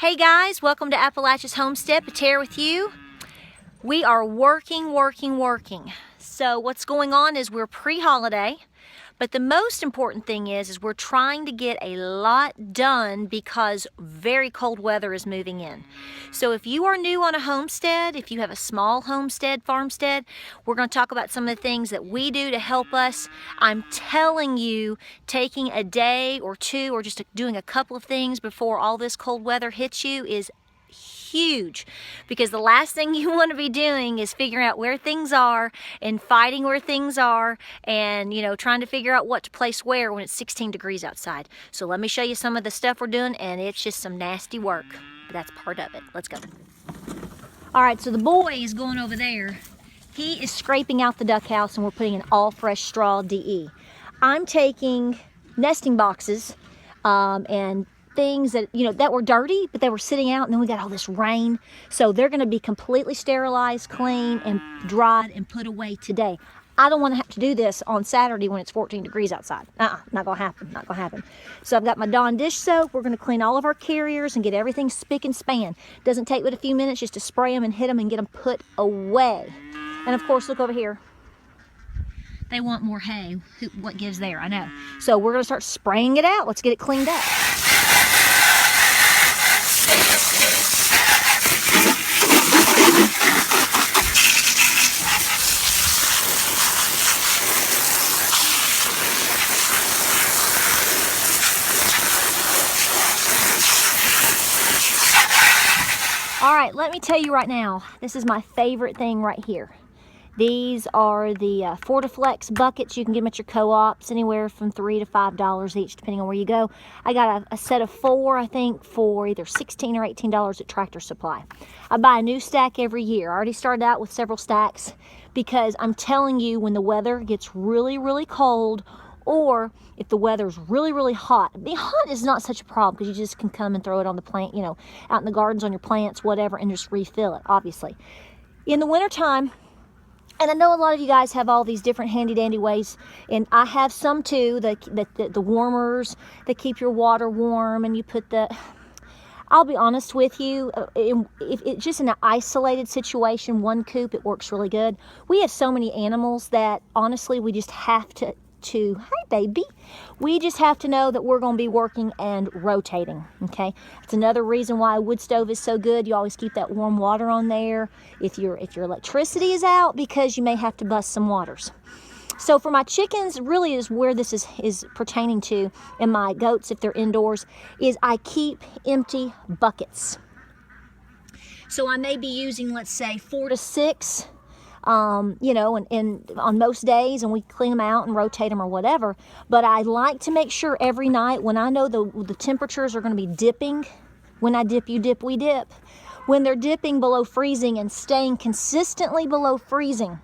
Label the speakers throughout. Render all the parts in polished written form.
Speaker 1: Hey guys, welcome to Appalachia's Homestead. Patara with you. We are working. So what's going on is we're pre-holiday, but the most important thing is we're trying to get a lot done because very cold weather is moving in. So if you are new on a homestead, if you have a small homestead, farmstead, we're going to talk about some of the things that we do to help us. I'm telling you, taking a day or two or just doing a couple of things before all this cold weather hits you is huge, because the last thing you want to be doing is figuring out where things are and fighting where things are and trying to figure out what to place where when it's 16 degrees outside. So let me show you some of the stuff we're doing, and it's just some nasty work, but that's part of it. Let's go. All right, so the boy is going over there. He is scraping out the duck house and we're putting in all fresh straw DE. I'm taking nesting boxes and things that that were dirty, but they were sitting out, and then we got all this rain, so they're going to be completely sterilized, clean, and dried and put away today. I don't want to have to do this on Saturday when it's 14 degrees outside. Not gonna happen. So I've got my Dawn dish soap. We're going to clean all of our carriers and get everything spick and span. Doesn't take but a few minutes just to spray them and hit them and get them put away. And of course, look over here. They want more hay. What gives there? I know. So we're going to start spraying it out. Let's get it cleaned up. All right, let me tell you right now, this is my favorite thing right here. These are the Fortiflex buckets. You can get them at your co-ops, anywhere from $3 to $5 each, depending on where you go. I got a set of 4, I think, for either $16 or $18 at Tractor Supply. I buy a new stack every year. I already started out with several stacks because I'm telling you, when the weather gets really cold, or if the weather's really hot. Being hot is not such a problem because you just can come and throw it on the plant, out in the gardens on your plants, whatever, and just refill it, obviously. In the wintertime, and I know a lot of you guys have all these different handy dandy ways, and I have some too, the warmers that keep your water warm, and you put I'll be honest with you, if it's just in an isolated situation, one coop, it works really good. We have so many animals that honestly we just have to hi baby, we just have to know that we're going to be working and rotating. Okay, it's another reason why a wood stove is so good. You always keep that warm water on there if your electricity is out, because you may have to bust some waters. So for my chickens, really is where this is pertaining to, and my goats if they're indoors, is I keep empty buckets. So I may be using, let's say, 4 to 6 and on most days, and we clean them out and rotate them or whatever. But I like to make sure every night, when I know the temperatures are going to be dipping, when I dip, you dip, we dip. When they're dipping below freezing and staying consistently below freezing,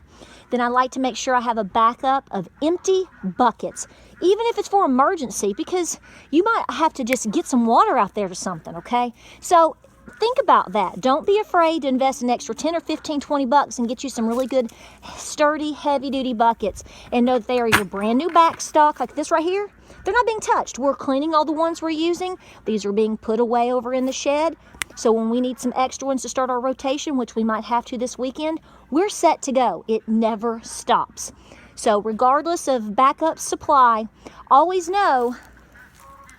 Speaker 1: then I like to make sure I have a backup of empty buckets, even if it's for emergency, because you might have to just get some water out there to something, okay? So think about that. Don't be afraid to invest an extra 10 or 15, 20 bucks and get you some really good, sturdy, heavy-duty buckets. And know that they are your brand new back stock, like this right here. They're not being touched. We're cleaning all the ones we're using. These are being put away over in the shed. So when we need some extra ones to start our rotation, which we might have to this weekend, we're set to go. It never stops. So regardless of backup supply, always know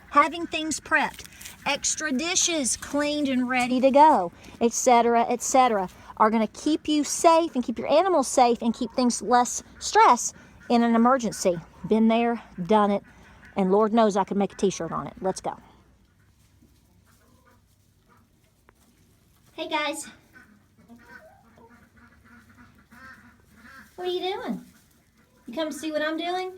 Speaker 1: having things prepped, extra dishes cleaned and ready to go, etc., are going to keep you safe and keep your animals safe and keep things less stress in an emergency. Been there, done it, and Lord knows I could make a t-shirt on it. Let's go. Hey guys. What are you doing? You come to see what I'm doing?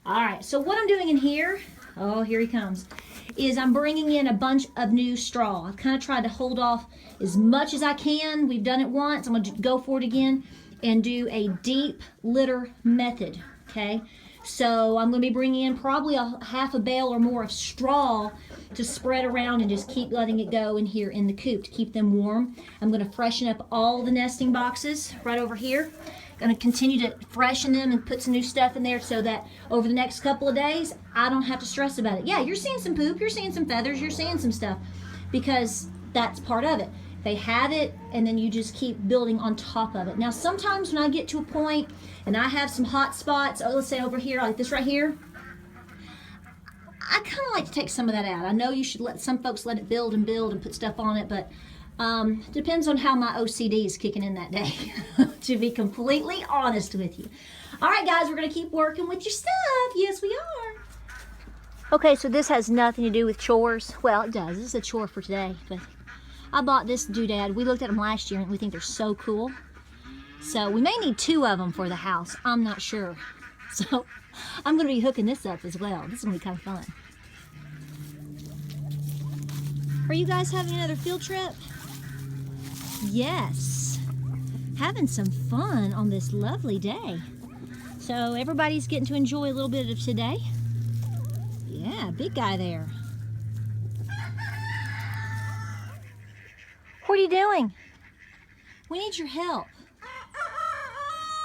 Speaker 1: All right, so what I'm doing in here, oh, here he comes, is I'm bringing in a bunch of new straw. I've kind of tried to hold off as much as I can. We've done it once. I'm going to go for it again and do a deep litter method, okay? So I'm going to be bringing in probably a half a bale or more of straw to spread around and just keep letting it go in here in the coop to keep them warm. I'm going to freshen up all the nesting boxes right over here. Going to continue to freshen them and put some new stuff in there so that over the next couple of days, I don't have to stress about it. Yeah, you're seeing some poop, you're seeing some feathers, you're seeing some stuff. because that's part of it. They have it, and then you just keep building on top of it. Now, sometimes when I get to a point and I have some hot spots, let's say over here, like this right here, I kind of like to take some of that out. I know you should let some folks let it build and put stuff on it, but depends on how my OCD is kicking in that day, to be completely honest with you. All right, guys, we're going to keep working with your stuff. Yes, we are. Okay, so this has nothing to do with chores. Well, it does. This is a chore for today, but I bought this doodad. We looked at them last year, and we think they're so cool. So we may need 2 of them for the house. I'm not sure. So I'm going to be hooking this up as well. This is going to be kind of fun. Are you guys having another field trip? Yes. Having some fun on this lovely day. So everybody's getting to enjoy a little bit of today. Yeah, big guy there. What are you doing? We need your help.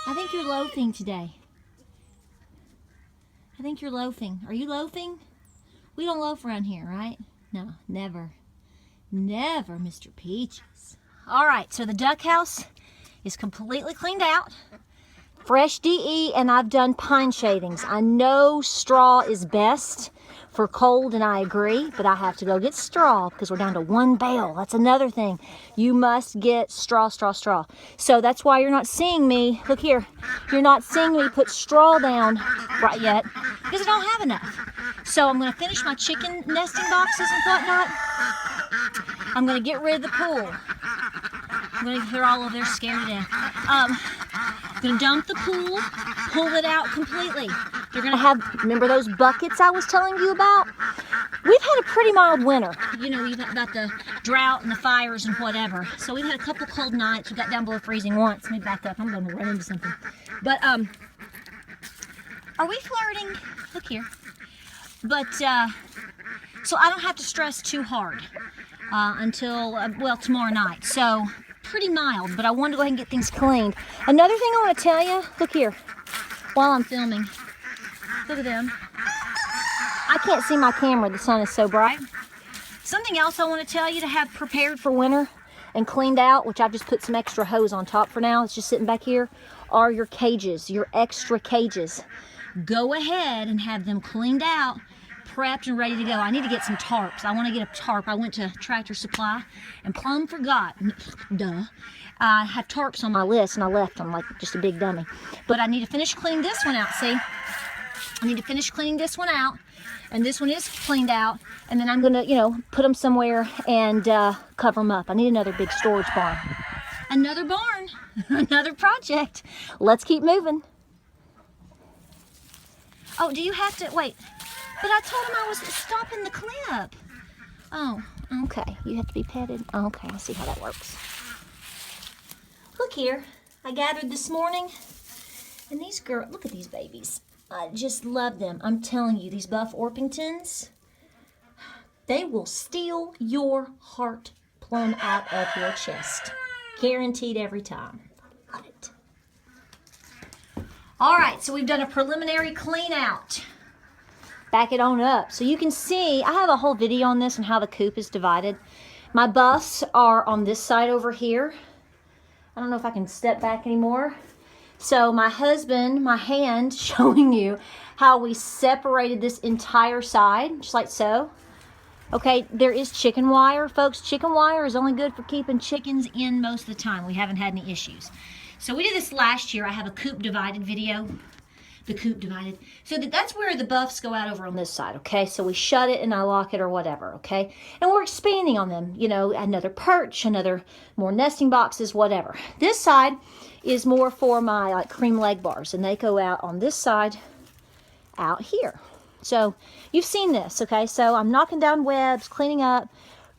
Speaker 1: I think you're loafing today. I think you're loafing. Are you loafing? We don't loaf around here, right? No, never. Never, Mr. Peaches. All right, so the duck house is completely cleaned out. Fresh DE, and I've done pine shavings. I know straw is best for cold, and I agree, but I have to go get straw because we're down to 1 bale. That's another thing. You must get straw. So that's why you're not seeing me, look here, you're not seeing me put straw down right yet because I don't have enough. So I'm going to finish my chicken nesting boxes and whatnot. I'm going to get rid of the pool. I'm going to, they're all over there scared to death. I'm going to dump the pool, pull it out completely. They're going to have, remember those buckets I was telling you about? We've had a pretty mild winter. You know, we've got the drought and the fires and whatever. So we've had a couple cold nights. We got down below freezing once. Let me back up. I'm going to run into something. But, are we flirting? Look here. But, so I don't have to stress too hard until, well, tomorrow night. So, pretty mild, but I wanted to go ahead and get things cleaned. Another thing I want to tell you, look here, while I'm filming. Look at them. I can't see my camera. The sun is so bright. Something else I want to tell you to have prepared for winter and cleaned out, which I've just put some extra hose on top for now. It's just sitting back here, are your cages, your extra cages. Go ahead and have them cleaned out, prepped and ready to go. I need to get some tarps. I want to get a tarp. I went to Tractor Supply and plumb forgot. Duh. I had tarps on my list and I left them like just a big dummy. But I need to finish cleaning this one out, see? I need to finish cleaning this one out. And this one is cleaned out. And then I'm going to, you know, put them somewhere and cover them up. I need another big storage barn. Another barn. Another project. Let's keep moving. Oh, do you have to, wait. But I told him I was stopping the clip. Oh, okay. You have to be petted. Oh, okay, I see how that works. Look here. I gathered this morning. And these girls, look at these babies. I just love them. I'm telling you, these Buff Orpingtons, they will steal your heart plumb out of your chest. Guaranteed every time. Love it. All right, so we've done a preliminary clean out. Back it on up. So you can see, I have a whole video on this and how the coop is divided. My buffs are on this side over here. I don't know if I can step back anymore. So my husband, my hand showing you how we separated this entire side, just like so. Okay, there is chicken wire, folks. Chicken wire is only good for keeping chickens in most of the time. We haven't had any issues. So we did this last year. I have a coop divided video. The coop divided. So that's where the buffs go out over on this side, okay? So we shut it and I lock it or whatever, okay? And we're expanding on them, you know, another perch, more nesting boxes, whatever. This side is more for my like cream leg bars, and they go out on this side out here. So you've seen this, okay? So I'm knocking down webs, cleaning up,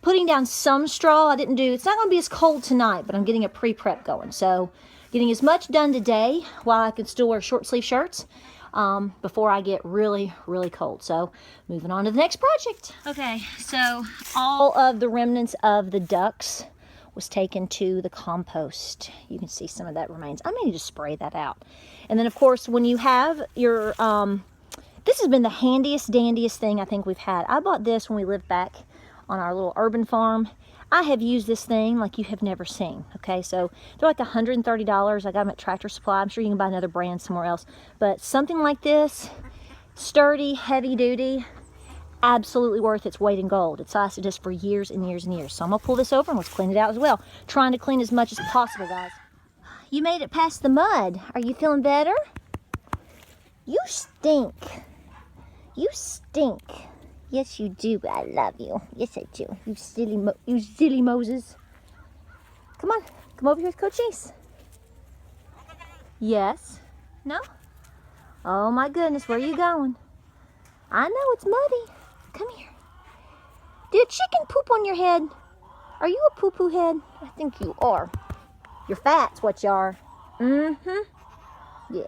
Speaker 1: putting down some straw. It's not going to be as cold tonight, but I'm getting a pre-prep going. So getting as much done today while I can still wear short sleeve shirts before I get really, really cold. So moving on to the next project. Okay, so all of the remnants of the ducks was taken to the compost. You can see some of that remains. I may need to spray that out. And then of course, when you have your, this has been the handiest dandiest thing I think we've had. I bought this when we lived back on our little urban farm. I have used this thing like you have never seen. Okay, so they're like $130. I got them at Tractor Supply. I'm sure you can buy another brand somewhere else. But something like this, sturdy, heavy duty, absolutely worth its weight in gold. It's lasted just for years and years and years. So I'm gonna pull this over and let's clean it out as well. Trying to clean as much as possible, guys. You made it past the mud. Are you feeling better? You stink. You stink. Yes, you do, but I love you. Yes, I do. You silly Moses. Come on. Come over here with Coach Ace. Yes? No? Oh, my goodness. Where are you going? I know it's muddy. Come here. Did a chicken poop on your head? Are you a poo-poo head? I think you are. You're fat's what you are. Mm-hmm. Yeah.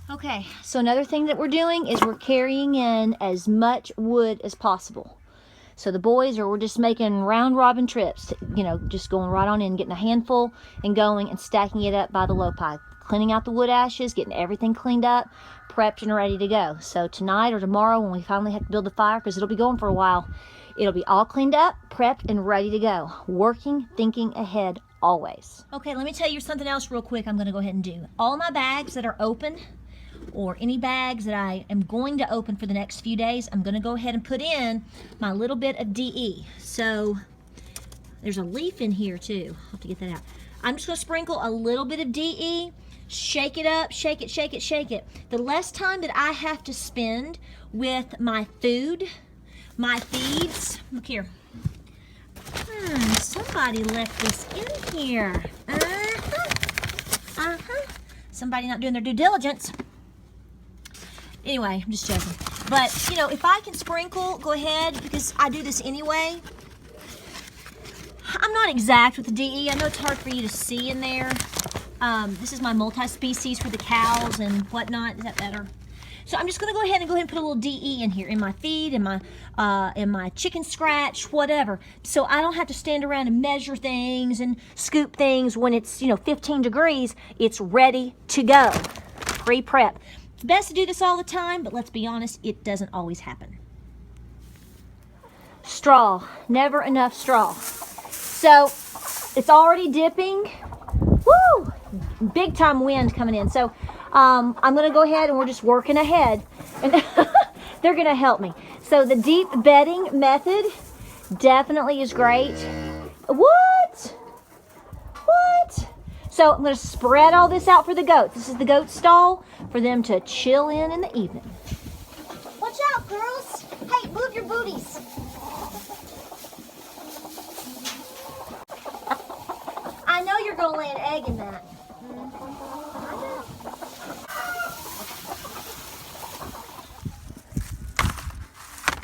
Speaker 1: Okay, so another thing that we're doing is we're carrying in as much wood as possible. So the boys we're just making round robin trips, you know, just going right on in, getting a handful and going and stacking it up by the low pile, cleaning out the wood ashes, getting everything cleaned up, prepped and ready to go. So tonight or tomorrow when we finally have to build the fire, because it'll be going for a while, it'll be all cleaned up, prepped and ready to go. Working, thinking ahead always. Okay, let me tell you something else real quick I'm going to go ahead and do. All my bags that are open, or any bags that I am going to open for the next few days, I'm going to go ahead and put in my little bit of DE. So there's a leaf in here too. I'll have to get that out. I'm just going to sprinkle a little bit of DE, shake it up, shake it, shake it, shake it. The less time that I have to spend with my food, my feeds. Look here. Somebody left this in here. Somebody not doing their due diligence. Anyway, I'm just joking. But, you know, if I can sprinkle, go ahead, because I do this anyway. I'm not exact with the DE. I know it's hard for you to see in there. This is my multi-species for the cows and whatnot. Is that better? So I'm just going to go ahead and put a little DE in here, in my feed, in my chicken scratch, whatever. So I don't have to stand around and measure things and scoop things when it's, you know, 15 degrees. It's ready to go. Pre-prep. It's best to do this all the time, but let's be honest, it doesn't always happen. Straw. Never enough straw. So it's already dipping. Woo! Big time wind coming in. So I'm going to go ahead and we're just working ahead. And they're going to help me. So the deep bedding method definitely is great. What? What? So I'm going to spread all this out for the goats. This is the goat stall for them to chill in the evening. Watch out, girls. Hey, move your booties. I know you're going to lay an egg in that.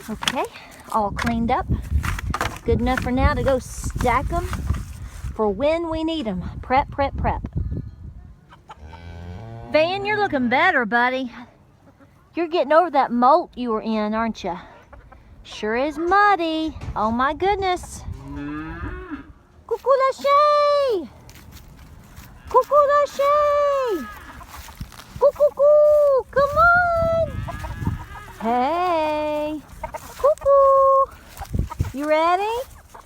Speaker 1: Okay, all cleaned up. Good enough for now to go stack them for when we need them. Prep, prep, prep. Van, you're looking better, buddy. You're getting over that molt you were in, aren't you? Sure is muddy. Oh my goodness. Coucou la chérie. Coucou la chérie. Coucou, come on. Hey. Coucou. You ready?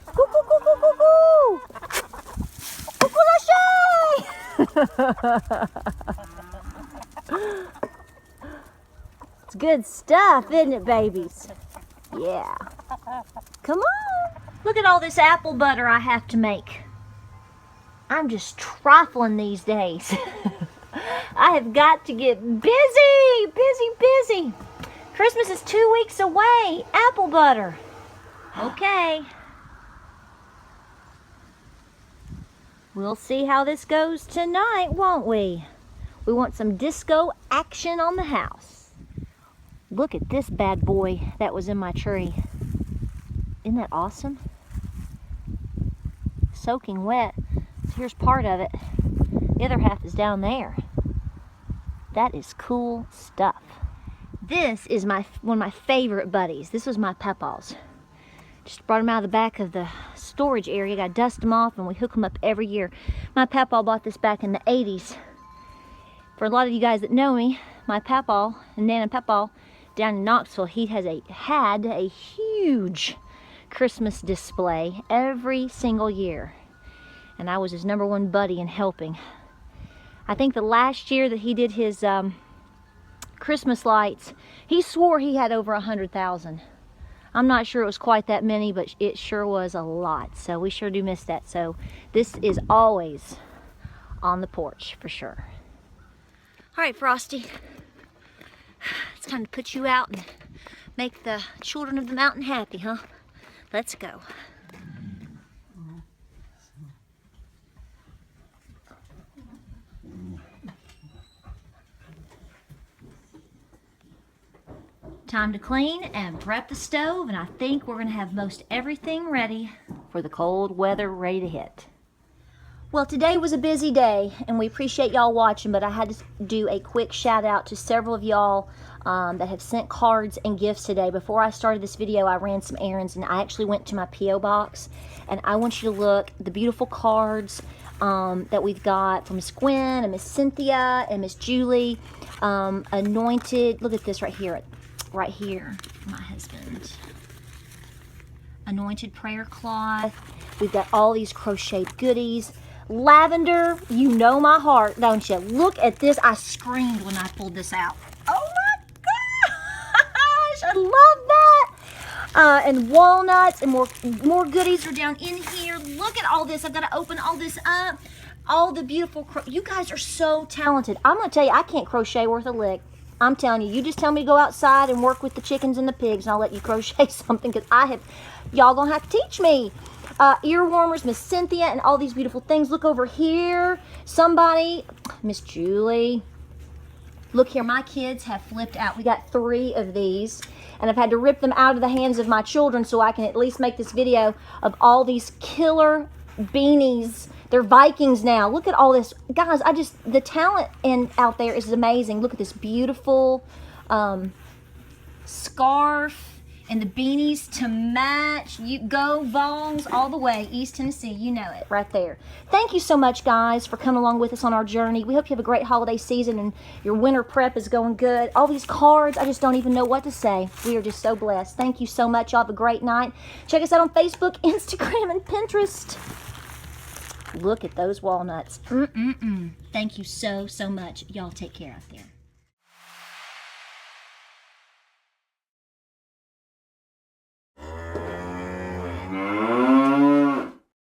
Speaker 1: Coucou, coucou, coucou. Coucou la chérie. It's good stuff, isn't it, babies? Yeah. Come on. Look at all this apple butter I have to make. I'm just trifling these days. I have got to get busy, busy, busy. Christmas is 2 weeks away. Apple butter. Okay. We'll see how this goes tonight, won't we? We want some disco action on the house. look at this bad boy that was in my tree. Isn't that awesome? Soaking wet. So here's part of it. The other half is down there. That is cool stuff. This is one of my favorite buddies. This was my papaws. Just brought them out of the back of the storage area. Got to dust them off, and we hook them up every year. My papaw bought this back in the 80s. For a lot of you guys that know me, my papaw, Nana Papaw, down in Knoxville, he had a huge Christmas display every single year. And I was his #1 buddy in helping. I think the last year that he did his Christmas lights, he swore he had over 100,000. I'm not sure it was quite that many, but it sure was a lot. So we sure do miss that. So this is always on the porch for sure. All right, Frosty. It's time to put you out and make the children of the mountain happy, huh? Let's go. Time to clean and prep the stove, and I think we're going to have most everything ready for the cold weather ready to hit. Well, today was a busy day, and we appreciate y'all watching, but I had to do a quick shout out to several of y'all that have sent cards and gifts today. Before I started this video, I ran some errands, and I actually went to my P.O. box, and I want you to look at the beautiful cards that we've got from Miss Gwen and Miss Cynthia and Miss Julie. Anointed, look at this right here, my husband. Anointed prayer cloth. We've got all these crocheted goodies. Lavender, you know my heart, don't you? Look at this. I screamed when I pulled this out. Oh my gosh, I love that. And walnuts and more goodies are down in here. Look at all this. I've got to open all this up. All the beautiful, you guys are so talented. I'm going to tell you, I can't crochet worth a lick. I'm telling you, you just tell me to go outside and work with the chickens and the pigs, and I'll let you crochet something, because y'all gonna have to teach me. Ear warmers, Miss Cynthia, and all these beautiful things. Look over here. Somebody, Miss Julie. Look here, my kids have flipped out. We got 3 of these, and I've had to rip them out of the hands of my children so I can at least make this video of all these killer beanies. They're Vikings now. Look at all this. Guys, the talent out there is amazing. Look at this beautiful scarf and the beanies to match. You go Vols all the way. East Tennessee, you know it right there. Thank you so much, guys, for coming along with us on our journey. We hope you have a great holiday season and your winter prep is going good. All these cards, I just don't even know what to say. We are just so blessed. Thank you so much. Y'all have a great night. Check us out on Facebook, Instagram, and Pinterest. Look at those walnuts. Thank you so much. Y'all take care out there.